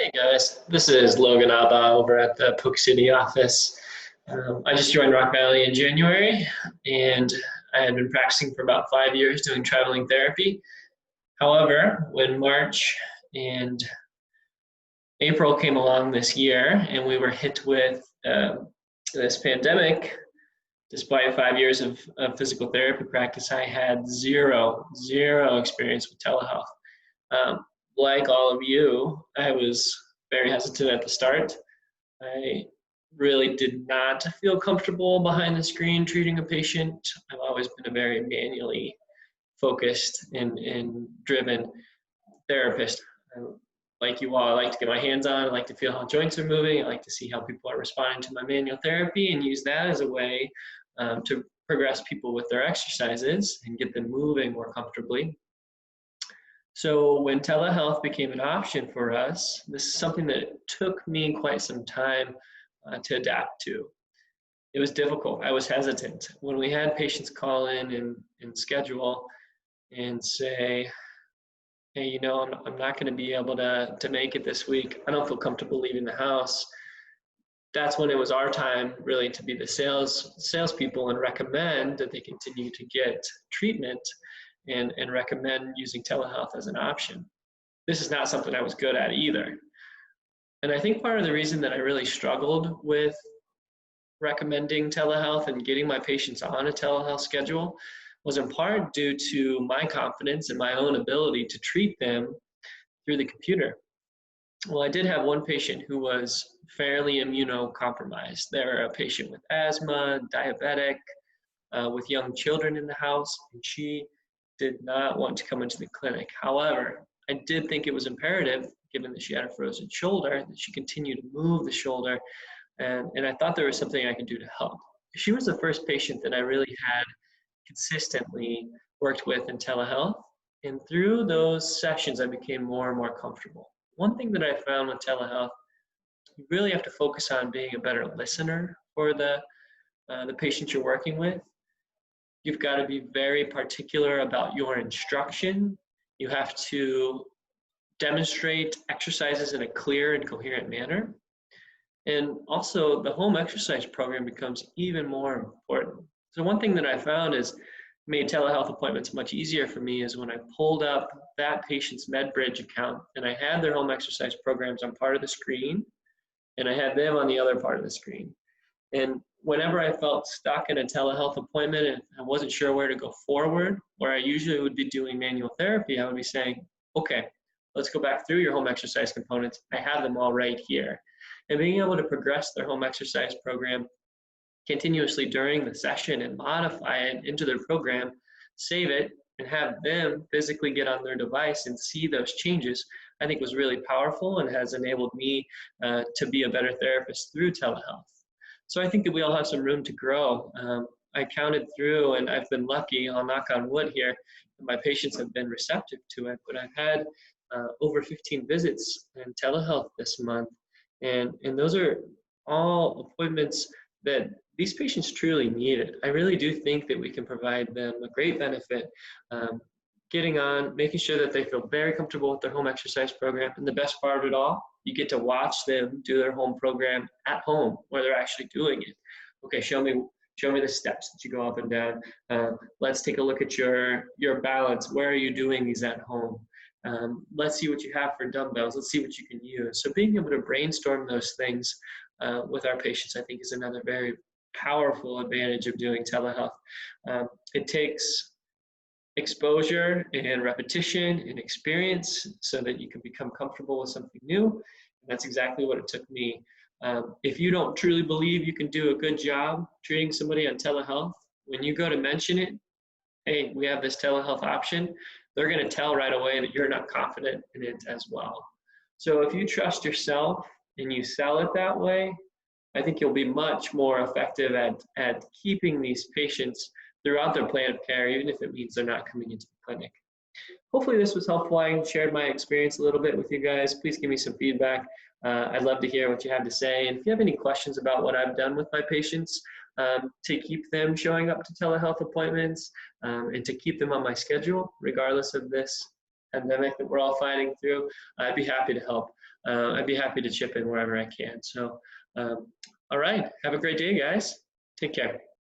Hey guys, this is Logan Abba over at the Polk City office. I just joined Rock Valley in January, and I had been practicing for about 5 years doing traveling therapy. However, when March and April came along this year and we were hit with this pandemic, despite 5 years of physical therapy practice, I had zero experience with telehealth. Um, like all of you, I was very hesitant at the start. I really did not feel comfortable behind the screen treating a patient. I've always been a very manually focused and driven therapist. Like you all, I like to get my hands on. I like to feel how joints are moving. I like to see how people are responding to my manual therapy and use that as a way to progress people with their exercises and get them moving more comfortably. So when telehealth became an option for us, this is something that took me quite some time to adapt to. It was difficult. I was hesitant. When we had patients call in and schedule and say, hey, I'm not going to be able to make it this week. I don't feel comfortable leaving the house. That's when it was our time really to be the salespeople and recommend that they continue to get treatment and recommend using telehealth as an option. This is not something I was good at either. And I think part of the reason that I really struggled with recommending telehealth and getting my patients on a telehealth schedule was in part due to my confidence in my own ability to treat them through the computer. Well, I did have one patient who was fairly immunocompromised. They're a patient with asthma, diabetic, with young children in the house, and she did not want to come into the clinic. However, I did think it was imperative, given that she had a frozen shoulder, that she continue to move the shoulder, and I thought there was something I could do to help. She was the first patient that I really had consistently worked with in telehealth, and through those sessions, I became more and more comfortable. One thing that I found with telehealth, you really have to focus on being a better listener for the patient you're working with. You've got to be very particular about your instruction. You have to demonstrate exercises in a clear and coherent manner. And also, the home exercise program becomes even more important. So one thing that I found is made telehealth appointments much easier for me is when I pulled up that patient's MedBridge account and I had their home exercise programs on part of the screen and I had them on the other part of the screen. And whenever I felt stuck in a telehealth appointment and I wasn't sure where to go forward, where I usually would be doing manual therapy, I would be saying, okay, let's go back through your home exercise components. I have them all right here. And being able to progress their home exercise program continuously during the session and modify it into their program, save it, and have them physically get on their device and see those changes, I think was really powerful and has enabled me to be a better therapist through telehealth. So I think that we all have some room to grow. I counted through, and I've been lucky, I'll knock on wood here, my patients have been receptive to it, but I've had over 15 visits in telehealth this month. And those are all appointments that these patients truly needed. I really do think that we can provide them a great benefit, getting on, making sure that they feel very comfortable with their home exercise program. And the best part of it all, you get to watch them do their home program at home where they're actually doing it. Okay, show me the steps that you go up and down. Let's take a look at your balance. Where are you doing these at home? Let's see what you have for dumbbells. Let's see what you can use. So being able to brainstorm those things with our patients, I think, is another very powerful advantage of doing telehealth. It takes exposure and repetition and experience so that you can become comfortable with something new. And that's exactly what it took me. If you don't truly believe you can do a good job treating somebody on telehealth, when you go to mention it, hey, we have this telehealth option, they're going to tell right away that you're not confident in it as well. So if you trust yourself and you sell it that way, I think you'll be much more effective at keeping these patients throughout their plan of care, even if it means they're not coming into the clinic. Hopefully this was helpful. I shared my experience a little bit with you guys. Please give me some feedback. I'd love to hear what you have to say. And if you have any questions about what I've done with my patients to keep them showing up to telehealth appointments and to keep them on my schedule, regardless of this pandemic that we're all fighting through, I'd be happy to help. I'd be happy to chip in wherever I can. So, all right, have a great day, guys. Take care.